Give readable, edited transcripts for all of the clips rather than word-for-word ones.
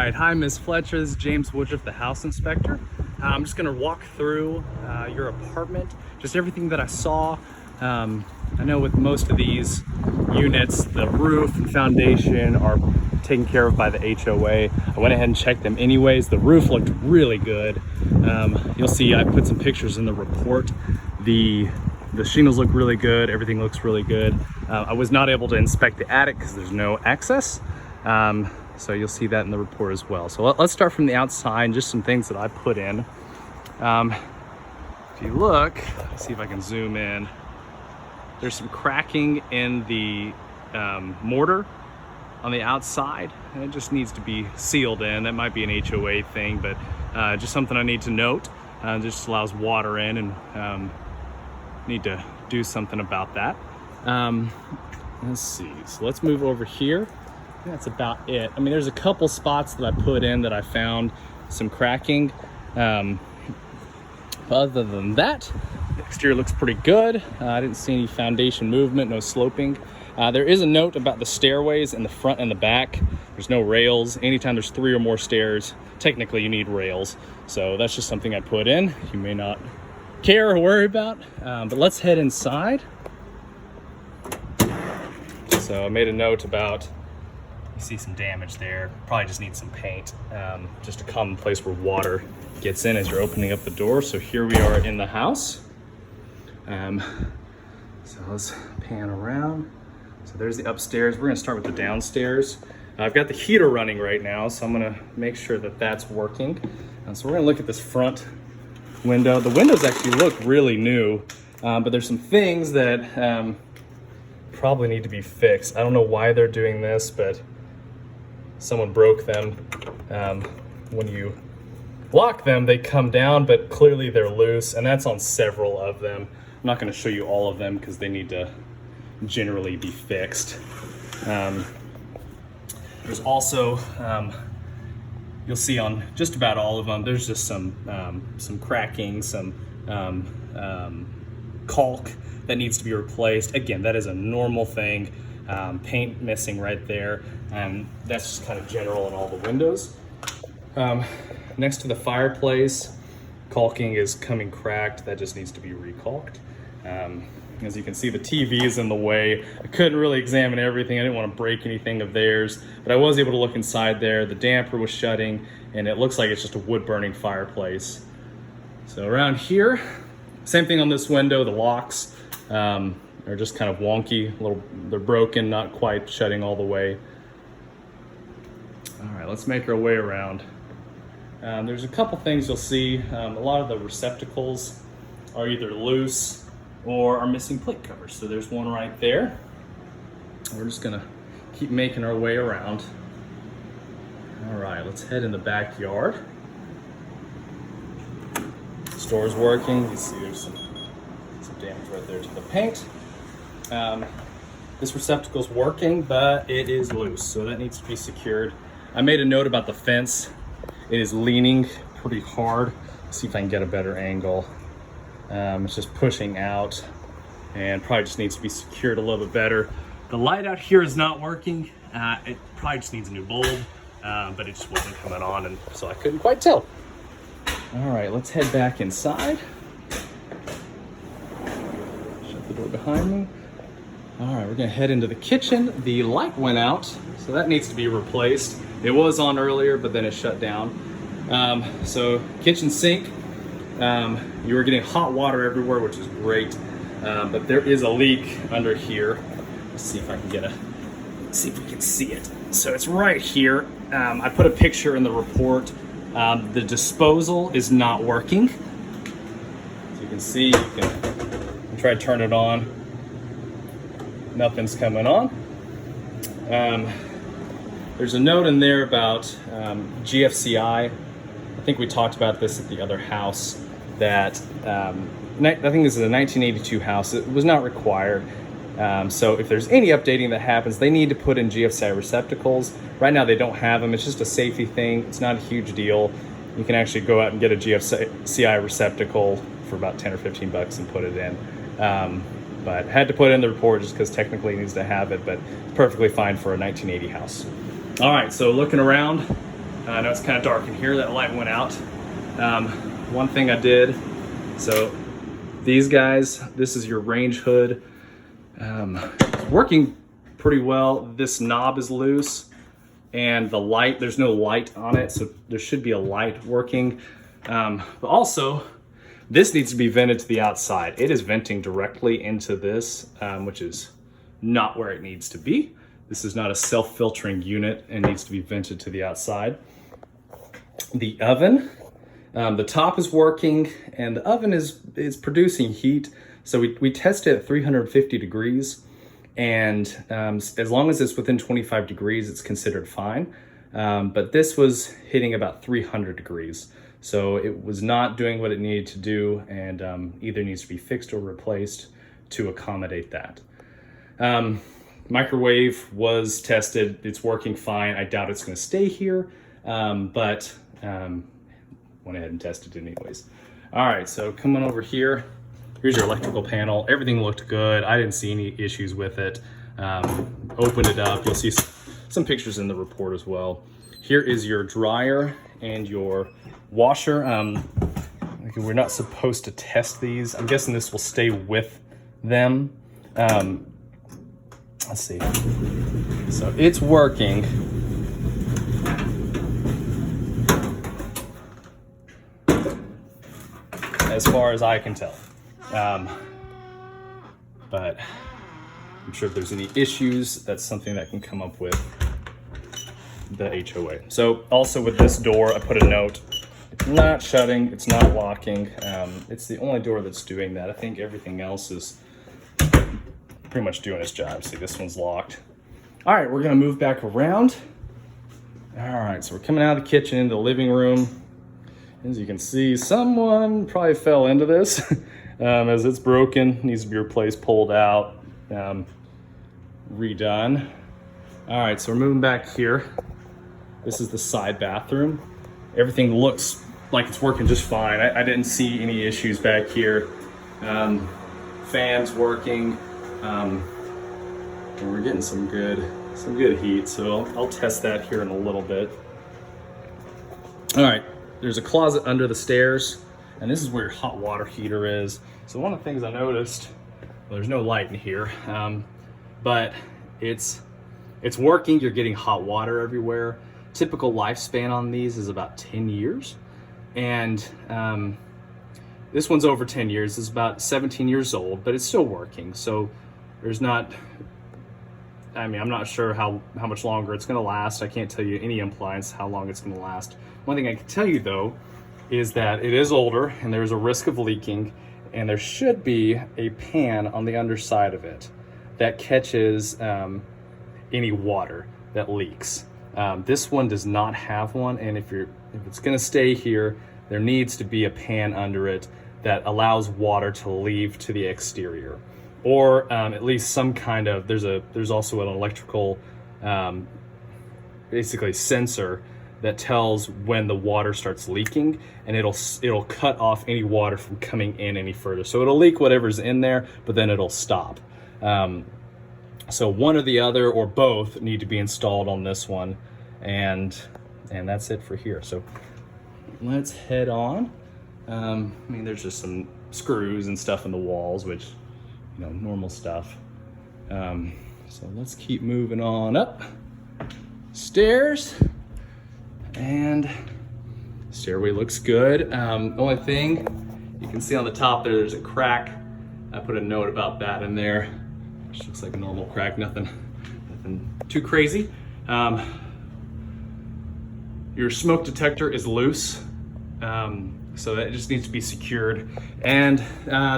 right, hi Ms. Fletcher, this is James Woodruff, the house inspector. I'm just gonna walk through your apartment, just everything that I saw. I know with most of these units, the roof and foundation are taken care of by the HOA. I went ahead and checked them anyways. The roof looked really good. You'll see I put some pictures in the report. The shingles look really good, everything looks really good. I was not able to inspect the attic because there's no access. So you'll see that in the report as well. So let's start from the outside, just some things that I put in. If you look, let's see if I can zoom in. There's some cracking in the mortar on the outside, and it just needs to be sealed in. That might be an HOA thing, but just something I need to note. Just allows water in, and need to do something about that. Let's see, so let's move over here. That's about it. I mean, there's a couple spots that I put in that I found some cracking. Other than that, the exterior looks pretty good. I didn't see any foundation movement, no sloping. There is a note about the stairways in the front and the back. There's no rails. Anytime there's 3 or more stairs, technically you need rails. So that's just something I put in. You may not care or worry about, but let's head inside. So I made a note about, you see some damage there. Probably just need some paint. Just a common place where water gets in as you're opening up the door. So here we are in the house. So let's pan around. So there's the upstairs. We're gonna start with the downstairs. I've got the heater running right now, so I'm gonna make sure that that's working. So we're gonna look at this front window. The windows actually look really new, but there's some things that probably need to be fixed. I don't know why they're doing this, but someone broke them. When you lock them, they come down, but clearly they're loose, and that's on several of them. I'm not gonna show you all of them because they need to generally be fixed. There's also, you'll see on just about all of them, there's just some cracking, some caulk that needs to be replaced. Again, that is a normal thing. Paint missing right there, and that's just kind of general in all the windows. Next to the fireplace, caulking is coming cracked. That just needs to be recaulked. As you can see, the TV is in the way. I couldn't really examine everything. I didn't want to break anything of theirs, but I was able to look inside there. The damper was shutting, and it looks like it's just a wood-burning fireplace. So around here, same thing on this window. The locks are just kind of wonky. They're broken, not quite shutting all the way. All right, let's make our way around. There's a couple things you'll see. A lot of the receptacles are either loose or are missing plate covers. So there's one right there. We're just gonna keep making our way around. All right, let's head in the backyard. Store's working. You see there's some damage right there to the paint. This receptacle's working, but it is loose, so that needs to be secured. I made a note about the fence. It is leaning pretty hard. Let's see if I can get a better angle. It's just pushing out and probably just needs to be secured a little bit better. The light out here is not working. It probably just needs a new bulb, but it just wasn't coming on, and so I couldn't quite tell. All right, let's head back inside. Shut the door behind me. All right, we're gonna head into the kitchen. The light went out, so that needs to be replaced. It was on earlier, but then it shut down. So kitchen sink, you were getting hot water everywhere, which is great, but there is a leak under here. Let's see if I can see if we can see it. So it's right here. I put a picture in the report. The disposal is not working. So you can see, you can try to turn it on. Nothing's coming on. There's a note in there about GFCI. I think we talked about this at the other house, that I think this is a 1982 house. It was not required. So if there's any updating that happens, they need to put in GFCI receptacles. Right now they don't have them. It's just a safety thing. It's not a huge deal. You can actually go out and get a GFCI receptacle for about 10 or 15 bucks and put it in. But had to put it in the report just because technically it needs to have it, but it's perfectly fine for a 1980 house. All right, so looking around, I know it's kind of dark in here, that light went out. One thing I did, so these guys, this is your range hood. It's working pretty well. This knob is loose, and the light, there's no light on it, so there should be a light working. But also, this needs to be vented to the outside. It is venting directly into this, which is not where it needs to be. This is not a self-filtering unit and needs to be vented to the outside. The oven, the top is working and the oven is producing heat. So we tested at 350 degrees, and as long as it's within 25 degrees, it's considered fine. But this was hitting about 300 degrees. So it was not doing what it needed to do, and either needs to be fixed or replaced to accommodate that. Microwave was tested, it's working fine. I doubt it's gonna stay here, but went ahead and tested it anyways. All right, so coming over here, here's your electrical panel. Everything looked good. I didn't see any issues with it. Opened it up, you'll see some pictures in the report as well. Here is your dryer and your washer. We're not supposed to test these. I'm guessing this will stay with them. Let's see. So it's working. As far as I can tell. But I'm sure if there's any issues, that's something that can come up with the HOA. So also with this door, I put a note. It's not shutting, it's not locking. It's the only door that's doing that. I think everything else is pretty much doing its job. See, this one's locked. All right, we're gonna move back around. All right, so we're coming out of the kitchen into the living room. As you can see, someone probably fell into this as it's broken, needs to be replaced, pulled out, redone. All right, so we're moving back here. This is the side bathroom. Everything looks like it's working just fine. I didn't see any issues back here. Fans working. And we're getting some good heat, so I'll test that here in a little bit. All right, there's a closet under the stairs, and this is where your hot water heater is. So one of the things I noticed, well, there's no light in here, but it's working. You're getting hot water everywhere. Typical lifespan on these is about 10 years, and this one's over 10 years. It's about 17 years old, but it's still working. So there's not, I mean, I'm not sure how much longer it's gonna last. I can't tell you any appliance how long it's gonna last. One thing I can tell you though, is that it is older and there's a risk of leaking, and there should be a pan on the underside of it that catches any water that leaks. This one does not have one, and if it's gonna stay here, there needs to be a pan under it that allows water to leave to the exterior. Or at least some kind of, there's also an electrical, basically sensor that tells when the water starts leaking, and it'll cut off any water from coming in any further. So it'll leak whatever's in there, but then it'll stop. So one or the other or both need to be installed on this one, and that's it for here. So let's head on. I mean, there's just some screws and stuff in the walls, which, you know, normal stuff. So let's keep moving on up stairs, and stairway looks good. Only thing you can see on the top there's a crack. I put a note about that in there, which looks like a normal crack, nothing too crazy. Your smoke detector is loose, so that just needs to be secured. And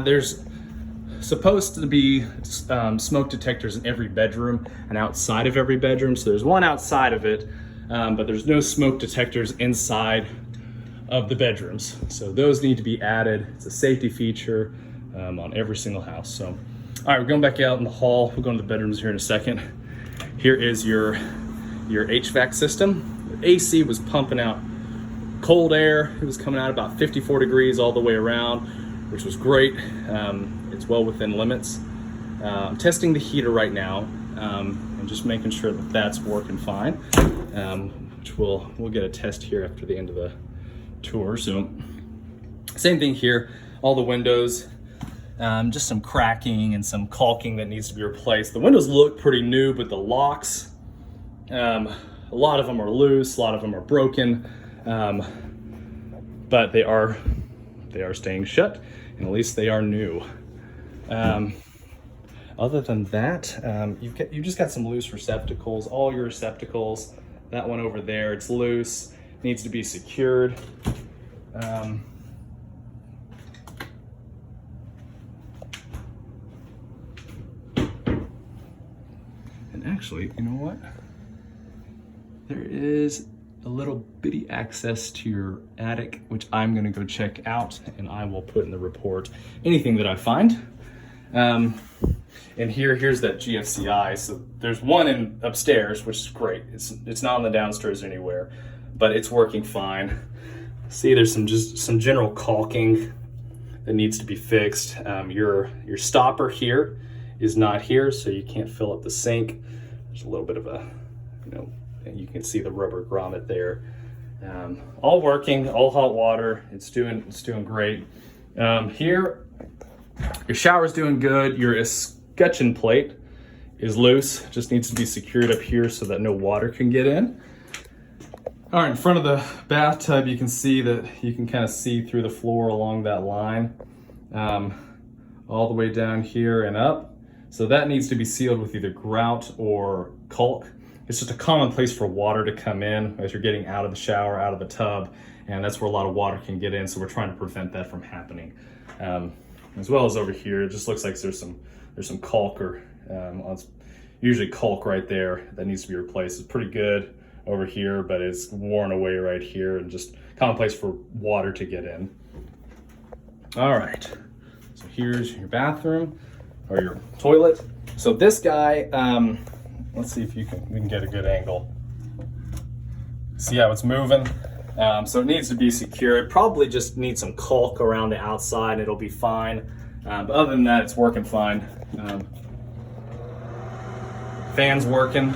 there's supposed to be smoke detectors in every bedroom and outside of every bedroom. So there's one outside of it, but there's no smoke detectors inside of the bedrooms. So those need to be added. It's a safety feature on every single house. So, all right, we're going back out in the hall. We'll go into the bedrooms here in a second. Here is your HVAC system. The AC was pumping out cold air. It was coming out about 54 degrees all the way around, which was great. It's well within limits. I'm testing the heater right now and just making sure that that's working fine. which we'll get a test here after the end of the tour. So same thing here, all the windows, just some cracking and some caulking that needs to be replaced. The windows look pretty new, but the locks, a lot of them are loose, a lot of them are broken, but they are staying shut, and at least they are new. Other than that, you've just got some loose receptacles. All your receptacles, that one over there, it's loose, needs to be secured. And actually, you know what? There is a little bitty access to your attic, which I'm gonna go check out, and I will put in the report anything that I find. And here's that GFCI. So there's one in upstairs, which is great. It's not on the downstairs anywhere, but it's working fine. See, there's some general caulking that needs to be fixed. Your stopper here is not here, so you can't fill up the sink. There's a little bit of a, you can see the rubber grommet there. All working, all hot water. It's doing great. Here, your shower's doing good. Your escutcheon plate is loose. Just needs to be secured up here so that no water can get in. All right, in front of the bathtub, you can see that you can kind of see through the floor along that line, all the way down here and up. So that needs to be sealed with either grout or caulk. It's just a common place for water to come in as you're getting out of the shower, out of the tub, and that's where a lot of water can get in. So we're trying to prevent that from happening. As well as over here, it just looks like there's some caulk, or it's usually caulk right there that needs to be replaced. It's pretty good over here, but it's worn away right here, and just common place for water to get in. All right, so here's your bathroom or your toilet. So this guy, let's see if we can get a good angle. See how it's moving? So it needs to be secured. Probably just needs some caulk around the outside. It'll be fine. But other than that, it's working fine. Fan's working.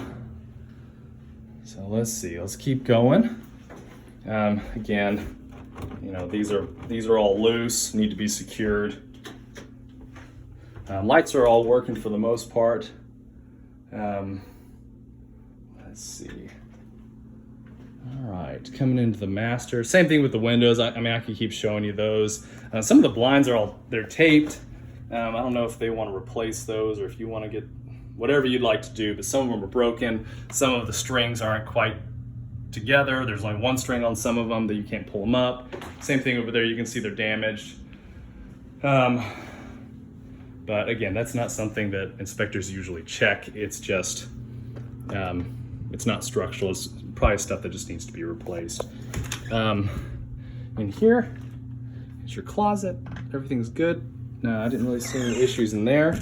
So let's see. Let's keep going. Again, these are all loose. Need to be secured. Lights are all working for the most part. Let's see. All right, coming into the master. Same thing with the windows. I could keep showing you those. Some of the blinds they're taped. I don't know if they want to replace those or if you want to get whatever you'd like to do, but some of them are broken. Some of the strings aren't quite together. There's only one string on some of them that you can't pull them up. Same thing over there, you can see they're damaged. But again, that's not something that inspectors usually check. It's just, it's not structural. It's probably stuff that just needs to be replaced. In here is your closet. Everything's good. No, I didn't really see any issues in there,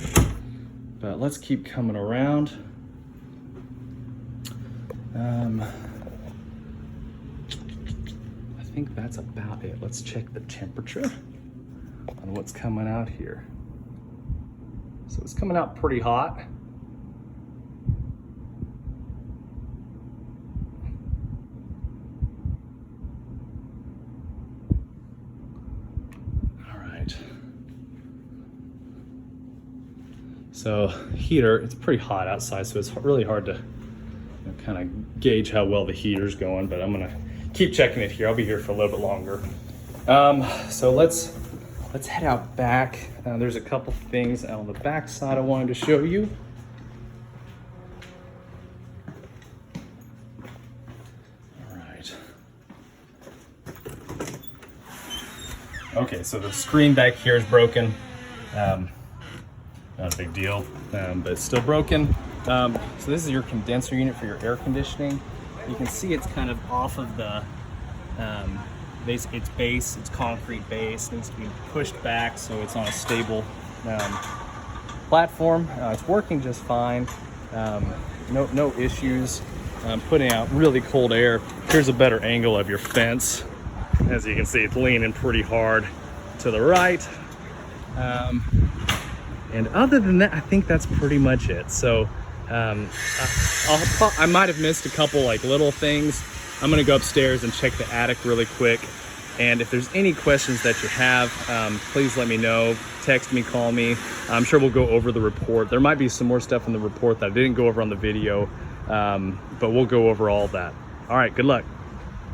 but let's keep coming around. I think that's about it. Let's check the temperature on what's coming out here. So it's coming out pretty hot. All right. So heater, it's pretty hot outside, so it's really hard to kind of gauge how well the heater's going, but I'm gonna keep checking it here. I'll be here for a little bit longer. So let's head out back. There's a couple things on the back side I wanted to show you. All right. Okay, so the screen back here is broken. Not a big deal, but it's still broken. So this is your condenser unit for your air conditioning. You can see it's kind of off of the its base, its concrete base needs to be pushed back so it's on a stable platform. It's working just fine. No issues. Putting out really cold air. Here's a better angle of your fence. As you can see, it's leaning pretty hard to the right. And other than that, I think that's pretty much it. So I might have missed a couple like little things. I'm gonna go upstairs and check the attic really quick. And if there's any questions that you have, please let me know. Text me, call me. I'm sure we'll go over the report. There might be some more stuff in the report that I didn't go over on the video, but we'll go over all that. All right, good luck.